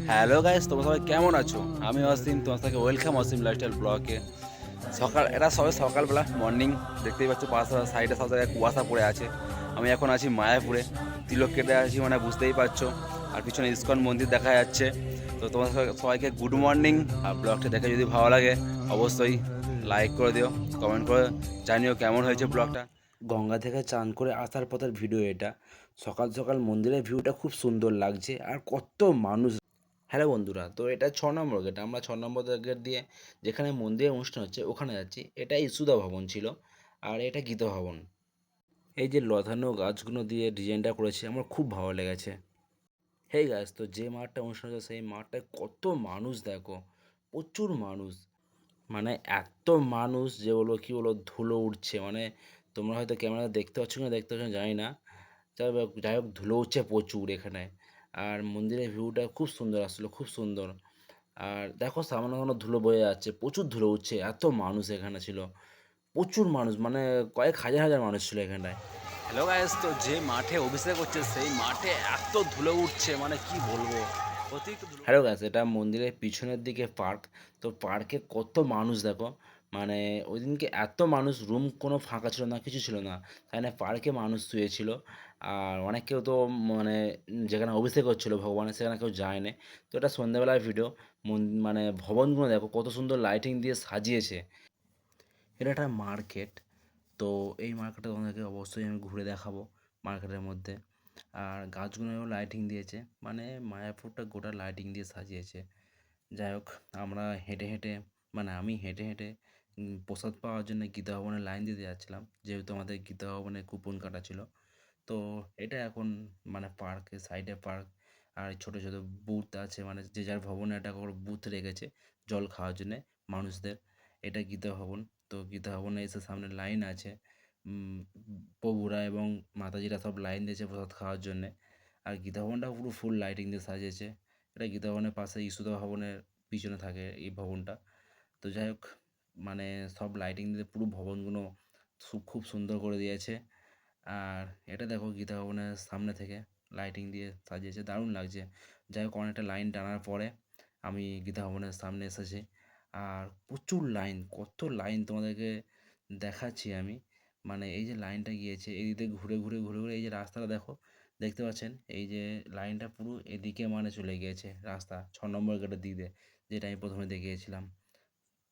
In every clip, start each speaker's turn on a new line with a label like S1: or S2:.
S1: Hello guys, তোমরা সবাই কেমন আছো? আমি অসীম, তোমার সাথে ওয়েলকাম অসীম লাইফস্টাইল ব্লগে। এটা সবে সকালবেলা মর্নিং। দেখতেই পাচ্ছ পাশে সাইডে সব জায়গায় কুয়াশা পড়ে আছে। আমি এখন আছি মায়াপুরে, তিলক কেটে আছি, মানে বুঝতেই পারছো। আর পিছনে ইসকন মন্দির দেখা যাচ্ছে। তো তোমার সবাইকে গুড মর্নিং। আর ব্লগটা দেখে যদি ভালো লাগে অবশ্যই লাইক করে দিও, কমেন্ট করে জানিও কেমন হয়েছে ব্লগটা।
S2: গঙ্গা থেকে চান করে আসার পথের ভিডিও এটা। সকাল সকাল মন্দিরের ভিউটা খুব সুন্দর লাগছে আর কত মানুষ। হ্যালো বন্ধুরা, তো এটা 6 নম্বর গেট। আমরা 6 নম্বর গেট দিয়ে যেখানে মন্দিরের অনুষ্ঠান হচ্ছে ওখানে যাচ্ছি। এটা ইসুদা ভবন ছিল আর এটা গীতা ভবন। এই যে লতানো গাছগুলো দিয়ে ডিজাইনটা করেছে আমার খুব ভালো লেগেছে। হেই গাছ, তো যে মাঠটা অনুষ্ঠান হচ্ছে সেই মাঠটায় কত মানুষ দেখো, প্রচুর মানুষ। মানে এত মানুষ যে বলো কি বলো, ধুলো উঠছে। মানে তোমরা হয়তো ক্যামেরা দেখতে পাচ্ছ না, দেখতে পাচ্ছ না জানি না। যাই হোক ধুলো উঠছে প্রচুর এখানে। আর মন্দিরের ভিউটা খুব সুন্দর আসলো, খুব সুন্দর। আর দেখো সামনে কোনো ধুলো বয়ে যাচ্ছে, প্রচুর ধুলো উঠছে, এত মানুষ এখানে ছিল। প্রচুর মানুষ, মানে কয়েক হাজার হাজার মানুষ ছিল এখানটায়।
S1: হ্যালো গাইস, তো যে মাঠে অভিষেক হচ্ছে সেই মাঠে এত ধুলো উঠছে, মানে কি বলবো, অতিরিক্ত ধুলো।
S2: হ্যালো গাছ, এটা মন্দিরের পিছনের দিকে পার্ক। তো পার্কে কত মানুষ দেখো। মানে ওই দিনকে এত মানুষ, রুম কোনো ফাঁকা ছিল না, কিছু ছিল না। তাই না, পার্কে মানুষ শুয়েছিল। আর অনেক কেউ তো মানে যেখানে অভিষেক হচ্ছিলো ভগবানের সেখানে কেউ যায় না। তো এটা সন্ধ্যাবেলার ভিডিও। মানে ভবনগুলো দেখো কত সুন্দর লাইটিং দিয়ে সাজিয়েছে। এটা একটা মার্কেট। তো এই মার্কেটে তোমাদেরকে অবশ্যই আমি ঘুরে দেখাবো মার্কেটের মধ্যে। আর গাছগুলোও লাইটিং দিয়েছে, মানে মায়াপুরটা গোটা লাইটিং দিয়ে সাজিয়েছে। যাই হোক, আমরা হেঁটে হেঁটে, মানে আমি হেঁটে হেঁটে প্রসাদ পাওয়ার জন্য গীতা ভবনের লাইন দিতে যাচ্ছিলাম, যেহেতু আমাদের গীতা ভবনে কুপন কাটা ছিল। তো এটা এখন মানে পার্কের সাইডে পার্ক। আর ছোট ছোট বুথ আছে, মানে যে যার ভবনে একটা করে বুথ রেখেছে জল খাওয়ার জন্যে মানুষদের। এটা গীতা ভবন। তো গীতা ভবনে এসে সামনে লাইন আছে। উম, প্রভুরা এবং মাতাজিরা সব লাইন দিয়েছে প্রসাদ খাওয়ার জন্যে। আর গীতা ভবনটা পুরো ফুল লাইটিং দিয়ে সাজিয়েছে। এটা গীতা ভবনের পাশে ইসুদা ভবনের পিছনে থাকে এই ভবনটা। তো যাই হোক, মানে সব লাইটিং দিয়ে পুরো ভবনগুলো খুব সুন্দর করে দিয়েছে। আর এটা দেখো গীতা ভবনের সামনে থেকে লাইটিং দিয়ে সাজিয়েছে, দারুণ লাগছে। যাই হোক, অনেকটা লাইন টানার পরে আমি গীতা ভবনের সামনে এসেছি। আর প্রচুর লাইন, কত লাইন তোমাদেরকে দেখাচ্ছি আমি। মানে এই যে লাইনটা গিয়েছে এদিকে ঘুরে ঘুরে ঘুরে ঘুরে, এই যে রাস্তাটা দেখো, দেখতে পাচ্ছেন এই যে লাইনটা পুরো এদিকে মানে চলে গিয়েছে রাস্তা 6 নম্বর গেটের দিক দিয়ে, যেটা আমি প্রথমে দেখিয়েছিলাম।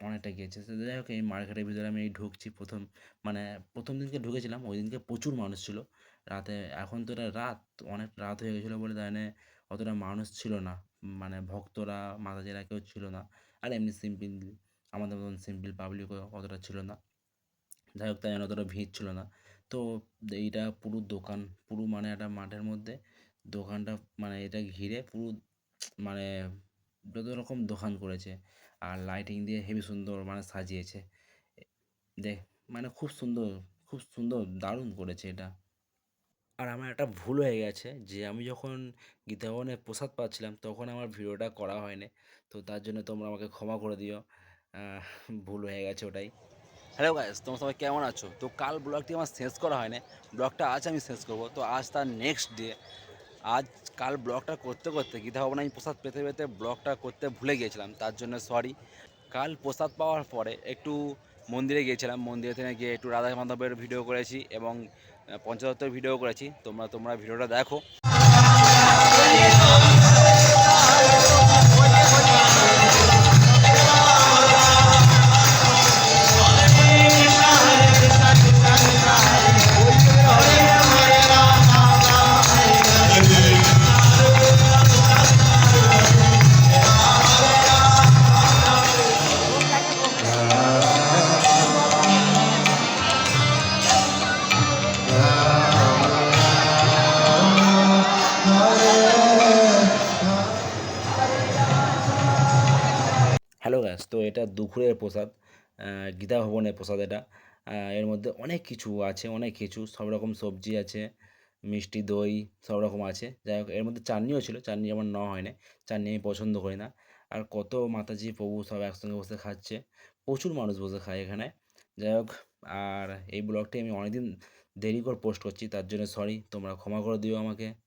S2: অনেকটা গিয়েছে। তো যাই হোক, এই মার্কেটের ভিতরে আমি এই ঢুকছি প্রথম। মানে প্রথম দিনকে ঢুকেছিলাম, ওই দিনকে প্রচুর মানুষ ছিল রাতে। এখন তো এটা রাত, অনেক রাত হয়ে গেছিলো বলে তাই জন্যে অতটা মানুষ ছিল না। মানে ভক্তরা মাতাজিরা কেউ ছিল না। আর এমনি সিম্পল, আমাদের মতন সিম্পল পাবলিকও অতটা ছিল না। যাই হোক, তাই জন্য অতটা ভিড় ছিল না। তো এইটা পুরো দোকান, পুরো মানে একটা মাঠের মধ্যে দোকানটা, মানে এটা ঘিরে পুরো, মানে যত রকম দোকান করেছে। আর লাইটিং দিয়ে হেবি সুন্দর মানে সাজিয়েছে। এ- দেখ, মানে খুব সুন্দর, খুব সুন্দর, দারুণ করেছে এটা। আর আমার একটা ভুল হয়ে গেছে যে আমি যখন গীতা ভবনে প্রসাদ পাচ্ছিলাম তখন আমার ভিডিওটা করা হয়নি। তো তার জন্য তোমরা আমাকে ক্ষমা করে দিও। আহ, ভুল হয়ে গেছে ওটাই।
S1: হ্যালো গাইস, তোমরা সবাই কেমন আছো? তো কাল ব্লগটি আমার শেষ করা হয়নি, ব্লগটা আজ আমি শেষ করব। তো আজ তার নেক্সট ডে। আজ কাল ব্লগটা করতে করতে গীতা ভবনে আমি প্রসাদ পেতে পেতে ব্লগটা করতে ভুলে গিয়েছিলাম, তার জন্য সরি। কাল প্রসাদ পাওয়ার পরে একটু মন্দিরে গিয়েছিলাম, মন্দিরে থেকে গিয়ে একটু রাধা মাধবের ভিডিও করেছি এবং পঞ্চদত্তের ভিডিও করেছি। তোমরা ভিডিওটা দেখো।
S2: হ্যালো গ্যাস, তো এটা দুপুরের প্রসাদ। গীতা ভবনের প্রসাদ এটা। এর মধ্যে অনেক কিছু আছে, অনেক কিছু, সব রকম সবজি আছে, মিষ্টি দই, সব রকম আছে। যাই হোক, এর মধ্যে চাটনিও ছিল, চাটনি আমার নেওয়া হয় না, চাটনি আমি পছন্দ করি না। আর কত মাতাজি প্রভু সব একসঙ্গে বসে খাচ্ছে, প্রচুর মানুষ বসে খায় এখানে। যাই হোক, আর এই ব্লগটি আমি অনেকদিন দেরি করে পোস্ট করছি, তার জন্য সরি, তোমরা ক্ষমা করে দিও আমাকে।